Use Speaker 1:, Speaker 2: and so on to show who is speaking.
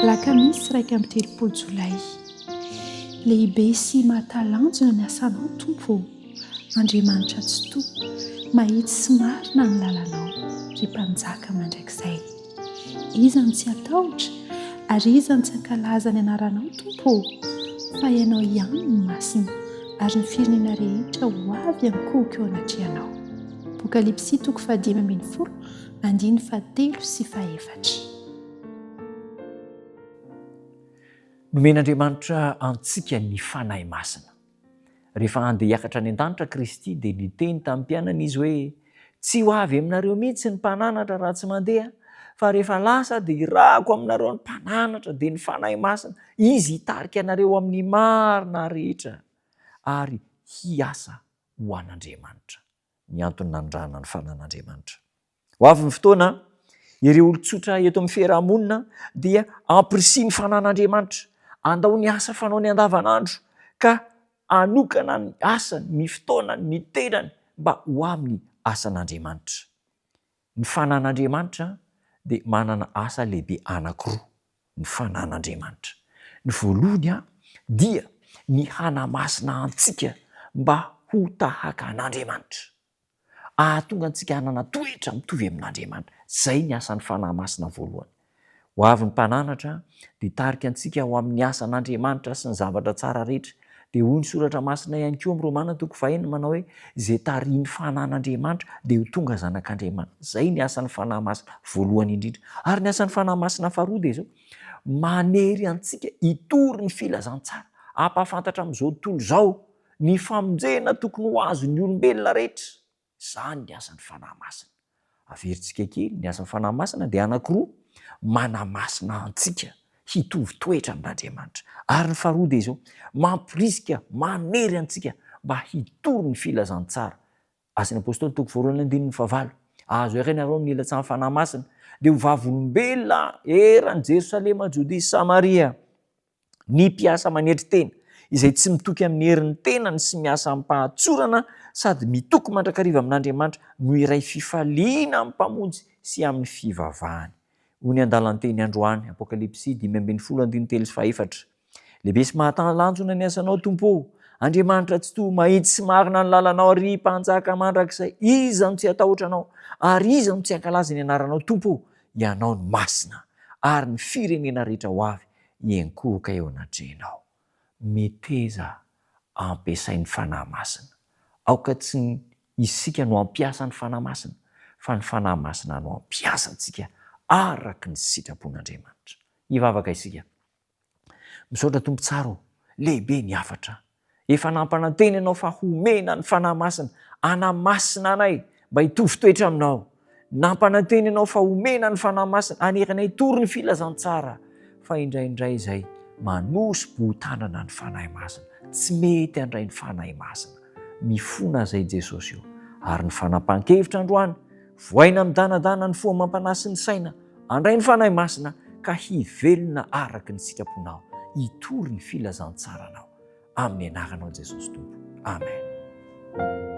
Speaker 1: Lakamisy 1 Jolay. Lehibe sy mahatalanjona ny asanao Tompo. Andriamanitra tsy toa, mahitsy sy marina ny lalanao ry mpanjaka mandrakizay. Iza no tsy atahotra ary iza no tsy ankalaza ny anaranao Tompo, fa ianao ihany no masina ary ny firenena rehetra ho avy ankohaka eo anatrehanao. Apokalipsy 5:13-14.
Speaker 2: Nomen'Andriamanitra antsika ny fanahy masina. Rehefa andeha hiakatra any an-danitra Kristy dia niteny tamin'ny mpianany izy hoe tsy ho avy aminareo mihitsy ny mpananatra raha tsy mandeha, fa rehefa lasa dia irako aminareo ny mpananatra dia ny fanahy masina, izy hitarika anareo amin'ny marina rehetra ary hiasa ho an'Andriamanitra. Ny antony nandrana ny fanan'Andriamanitra. Ho avy ny fotoana, ireo olon-tsotra eto amin'ny fiarahamonina dia ampirisih ny fanan'Andriamanitra, andao ny asa fanao ny andavanandro ka anokana ny asany, ny fotoanany, ny tenany mba ho amin'ny asan'Andriamanitra. Ny fanan'Andriamanitra dia manana asa lehibe anankiroa. Ny fanan'Andriamanitra, ny voalohany dia ny hanamasina antsika mba ho tahaka an'Andriamanitra, ahatonga antsika hanana toetra mitovy amin'Andriamanitra. Zay ny asan'ny fanahy masina voalohany. Ho avy ny mpananatra dia tarika antsika ho amin'ny asan'Andriamanitra sy ny zavatra tsara rehetra. Dia hoy ny soratra masina ihany koa amin'ny Romana 9:1 manao hoe izay tarihin'ny fanan'Andriamanitra dia ho tonga zanak'Andriamanitra. Zay ny asan'ny fanahy masina voalohany indrindra. Ary ny asan'ny fanahy masina faharoa dia izao, manery antsika hitory ny filazantsara, hampafantatra amin'izao tontolo izao ny famonjena tokony ho azon'ny olombelona rehetra. Zany ny asan'ny fanahy masina. Averintsika kely, ny asan'ny fanahy masina dia anankiroa, manamasina antsika hitovy toetra amin'Andriamanitra. Ary ny faharoa dia izao, mampirisika, manery antsika mba hitory ny filazantsara. Asan'ny apôstôly 2:9. Azo iarana ny ilatsahan'ny fanahy masina dia ho vavolombelona eran'i Jerosalema, Jodea sy Samaria, ny mpiasa manetry tena izay tsy mitoky amin'ny herin'ny tenany sy miasa amin'ny pahatsorana sady mitoky mandrakariva amin'Andriamanitra no iray fifaliana amin'ny mpamonjy sy amin'ny fivavahany. Hoy ny andalan'ny teny androany, Apokalipsy 5:1-4. Lehibe sy mahatalanjona ny asanao Tompo, Andriamanitra tsy toa, mahitsy sy marina ny lalanao ry mpanjaka mandrakizay. Iza no tsy atahotra anao ary iza no tsy ankalaza ny anaranao Tompo, ianao ny masina ary ny firenena rehetra ho avy hiankohaka eo anatrehanao. Meteza ampiasain'ny fanahy masina. Aoka tsy isika no ampiasa ny fanahy masina, fa ny fanahy masina no ampiasa antsika araka ny sitrapon'Andriamanitra. Hivavaka isika. Misaotra Tompo tsara, lehibe ny afatra. Efa nampananteny ianao fa homena ny fanahy masina, anamasina anay mba hitovy toetra aminao. Nampananteny ianao fa homena ny fanahy masina, aneranay hitory ny filazantsara. Fa indraindray izay manosy botanana ny fanahy masina. Tsy mety handray ny fanahy masina. Mifona zay Jesosy io. Ary ny fanapahan-kevitra androany, voaina midanadana ny foa mampanasy ny saina, handray ny fanahy masina ka hivelona araka ny sitraponao, hitory ny filazantsaranao. Amin'ny anaranao Jesosy Tompo. Amen.